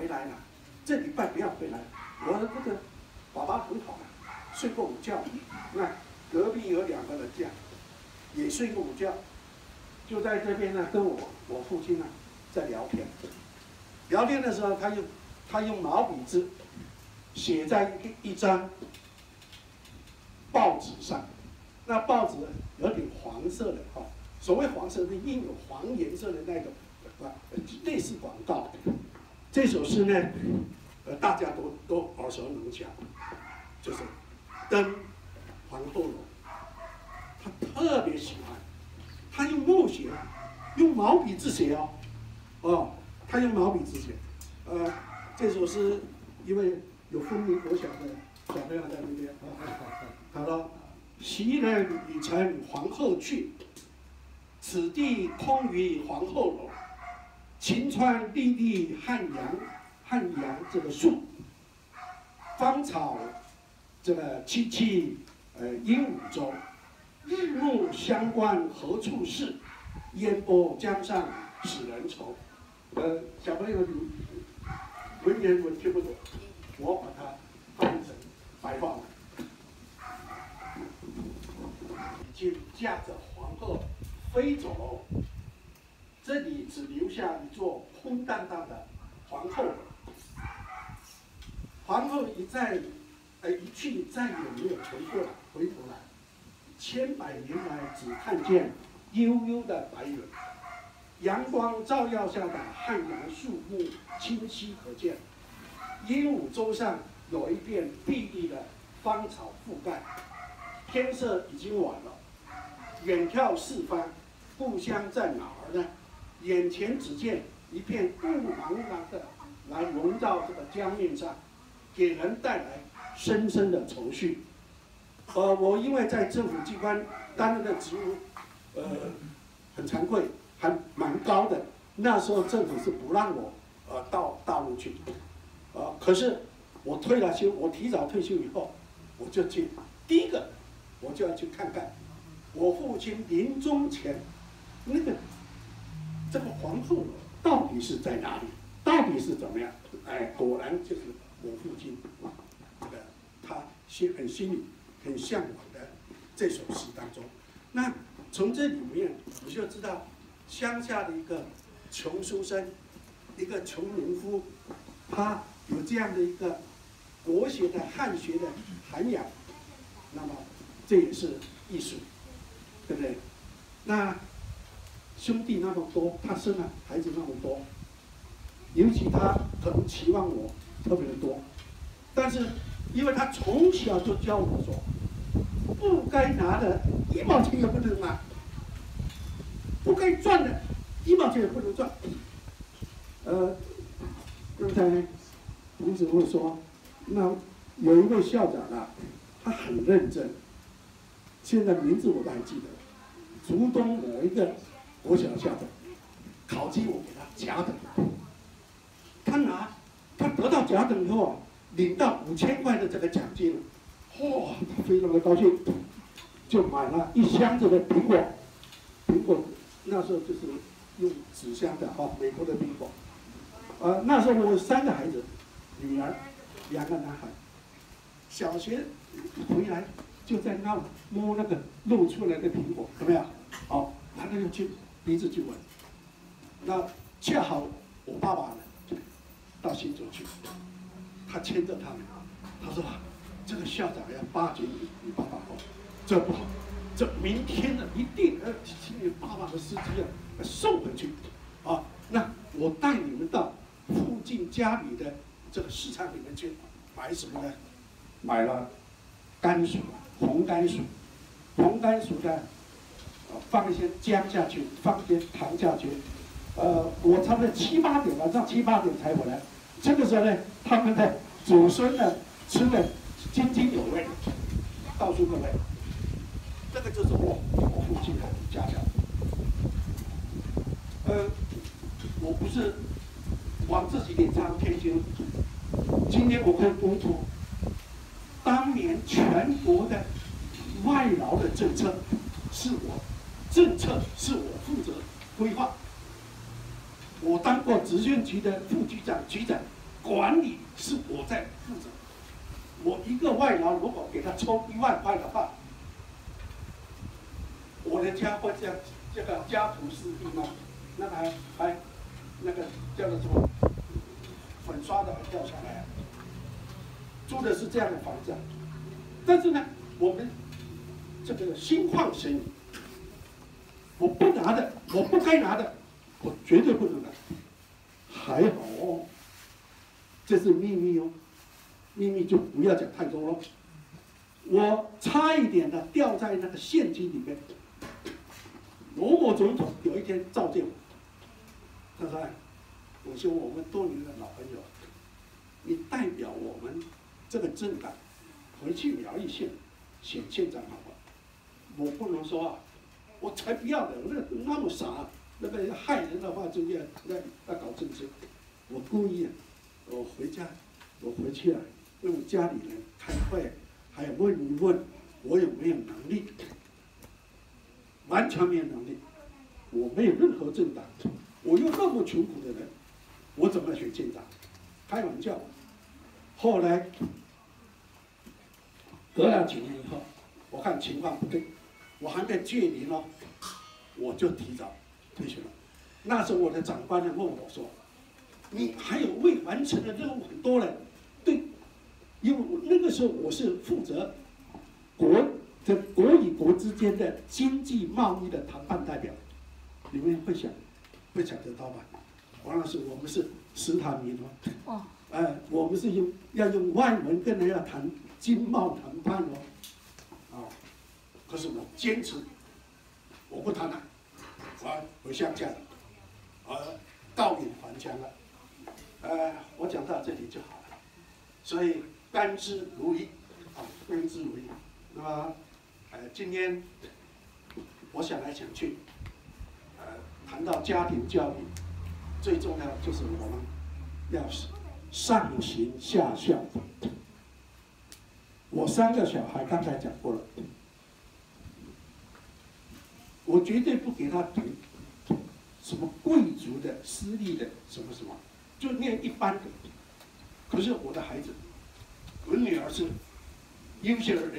回来了，这礼拜不要回来。我的这个爸爸很好的，睡过午觉。那隔壁有2个人家，也睡过午觉，就在这边呢，跟我父亲呢在聊天。聊天的时候，他用毛笔字写在一张报纸上，那报纸有点黄色的哈，所谓黄色是印有黄颜色的那种类似广告。这首诗呢，大家都耳熟能详，就是《登皇后楼》，他特别喜欢，他用墨写，用毛笔字写他用毛笔字写，这首诗因为有风鸣国小的小朋友在那边他说：“袭人已乘皇后去，此地空余皇后楼。晴川历历汉阳这个树，芳草这个萋萋鹦鹉洲。日暮乡关何处是？烟波江上使人愁。”小朋友，你文言文听不懂，我把它翻成白话文。已经驾着皇后飞走，这里只留下一座空荡荡的皇后楼。皇后一去，再也没有回头来。千百年来，只看见悠悠的白云。阳光照耀下的汉阳树木清晰可见，鹦鹉洲上有一片碧绿的芳草覆盖。天色已经晚了，远眺四方，故乡在哪儿呢？眼前只见一片雾茫茫的来笼罩这个江面上，给人带来深深的愁绪。我因为在政府机关担任的职务，很惭愧。还蛮高的，那时候政府是不让我到大陆去，可是我退了休，我提早退休以后，我就去第一个，我就要去看看我父亲临终前这个皇后楼到底是在哪里，到底是怎么样？果然就是我父亲他心里很向往的这首诗当中。那从这里面你就知道。乡下的一个穷书生，一个穷农夫，他有这样的一个国学的汉学的涵养，那么这也是艺术，对不对？那兄弟那么多，他生了孩子那么多，尤其他可能期望我特别的多，但是因为他从小就教我说，不该拿的1毛钱也不能拿。不该赚的1毛钱也不能赚。刚才同志会说，那有一位校长啊，他很认真，现在名字我都还记得，竹东某一个国小校长，考绩我给他甲等，他得到甲等以后啊，领到5000块的这个奖金，哇，他非常的高兴，就买了1箱子的苹果。那时候就是用纸箱的美国的苹果。那时候我有3个孩子，女儿2个男孩。小学回来就在那摸那个露出来的苹果，有没有？然后就去鼻子去闻。那恰好我爸爸呢到新竹去，他牵着他们，他说这个校长要巴结你爸爸这不好。这明天呢，一定请你爸爸的司机送回去，那我带你们到附近家里的这个市场里面去买什么呢？买了甘薯，红甘薯，红甘薯呢，放一些姜下去，放一些糖下去，我差不多7、8点，晚上7、8点才回来。这个时候呢，他们的祖孙呢吃得津津有味，告诉各位。这个就是我父亲的家乡。我不是往自己脸上贴金。今天我可以公布，当年全国的外劳的政策是我负责规划。我当过职训局的副局长、局长，管理是我在负责。我一个外劳如果给他抽1万块的话，我的家会这个家徒四壁吗？那还那个叫做什么粉刷的掉下来，租的是这样的房子，但是呢，我们这个心旷神怡，我不拿的，我不该拿的，我绝对不能拿。还好哦，这是秘密哦，秘密就不要讲太多了。我差一点的掉在那个陷阱里面。罗某总统有一天召见我，他说：“我说我们多年的老朋友，你代表我们这个政党回去苗栗县选县长好不好？”我不能说啊，我才不要的，那么傻，那个害人的话就要搞政治。我故意啊，我回去啊，用家里人开会，还有问一问我有没有能力。完全没有能力，我没有任何政党，我又那么穷苦的人，我怎么选县长？开玩笑。后来隔了几年以后，我看情况不对，我还没届龄哦，我就提早退休了。那时候我的长官呢问我说：“你还有未完成的任务很多嘞。”对，因为那个时候我是负责这国与国之间的经济贸易的谈判代表，你们会想得到吧？王老师，我们是史坦民哦，我们是要用外文跟人家谈经贸谈判哦，可是我坚持，我不谈了，我回乡下了，告隐还乡了，我讲到这里就好了，所以甘之如饴，甘之如饴，那么。今天我想来想去，谈到家庭教育，最重要就是我们要上行下效。我3个小孩刚才讲过了，我绝对不给他读什么贵族的、私立的什么什么，就念一般的。可是我的孩子，我女儿是优秀的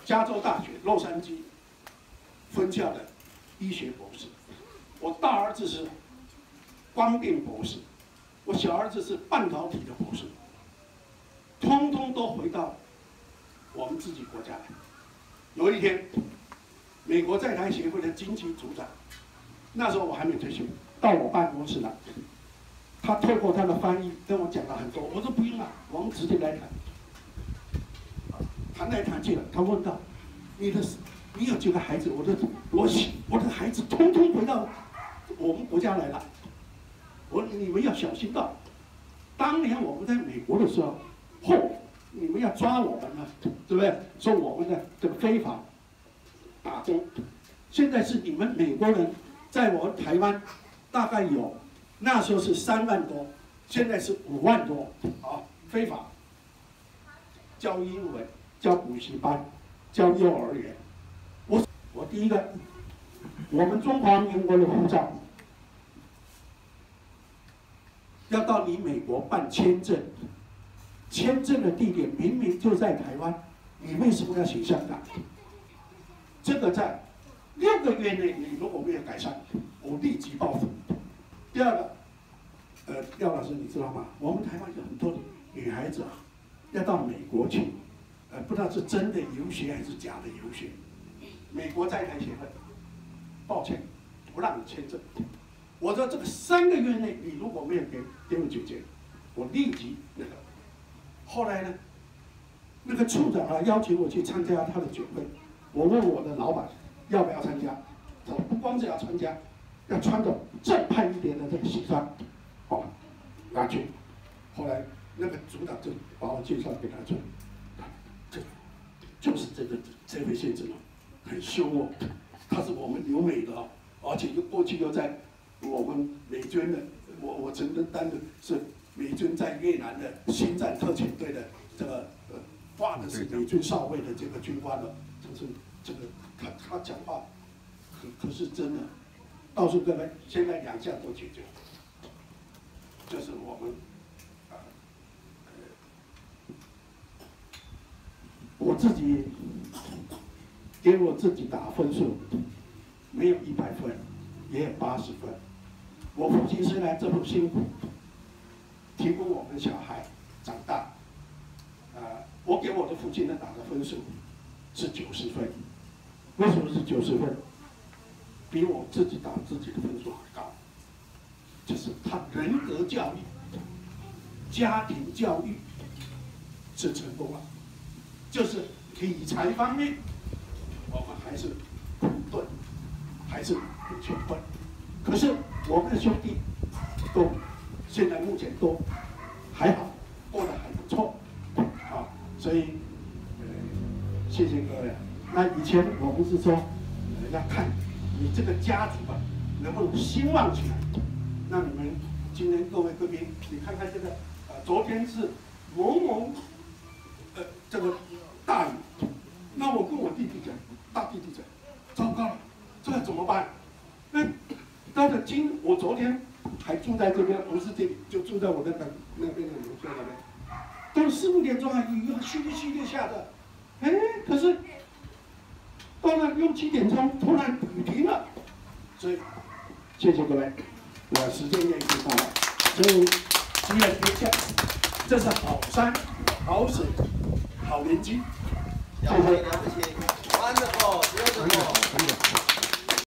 加州大学洛杉矶分校的医学博士，我大儿子是光电博士，我小儿子是半导体的博士，通通都回到我们自己国家来。有一天，美国在台协会的经济组长，那时候我还没退休，到我办公室来，他透过他的翻译跟我讲了很多，我说不用了，我们直接来谈。谈来谈去了，他问到：“你有几个孩子？”我的孩子通通回到我们国家来了。我说你们要小心到，当年我们在美国的时候，你们要抓我们了，对不对？说我们的这个非法打工，现在是你们美国人在我们台湾大概有，那时候是3万多，现在是5万多非法教英文。教补习班，教幼儿园。我第一个，我们中华民国的护照要到你美国办签证，签证的地点明明就在台湾，你为什么要选香港？这个在6个月内你如果没有改善，我立即报复。第二个，廖老师你知道吗？我们台湾有很多女孩子要到美国去。不知道是真的游学还是假的游学。美国在台协会，抱歉，不让你签证。我说这个3个月内，你如果没有给我解决，我立即那个。后来呢，那个处长邀请我去参加他的酒会，我问我的老板要不要参加，他说不光是要参加，要穿着正派一点的这个西装，拿去。后来那个组长就把我介绍给他做。就是这位先生很凶哦，他是我们留美的而且过去又在我们美军的，我曾经担的是美军在越南的新战特遣队的这个挂的是美军少尉的这个军官了，就是这个他讲话可是真的，告诉各位，现在2项都解决，就是我们我自己给我自己打分数，没有100分，也有80分。我父亲虽然这么辛苦，提供我们小孩长大，我给我的父亲呢打的分数是90分。为什么是90分？比我自己打自己的分数还高。就是他人格教育、家庭教育是成功了，就是理财方面，我们还是苦钝，还是不全分。可是我们的兄弟都现在目前都还好，过得还不错，啊，所以谢谢各位。那以前我们是说，要看你这个家族啊能不能兴旺起来。那你们今天各位贵宾，你看看这个，昨天是蒙蒙，这个大雨，那我跟我弟弟讲，大弟弟讲，糟糕了，这个怎么办？那到了我昨天还住在这边，不是这里，就住在我的那边的楼下那边，到4、5点钟啊，雨淅沥淅沥下的，可是到了6、7点钟，突然雨停了，所以谢谢各位。时间也已经到了，所以只有别讲，这是好山、好水、好年轻。了不起，了不起 ，wonderful，beautiful。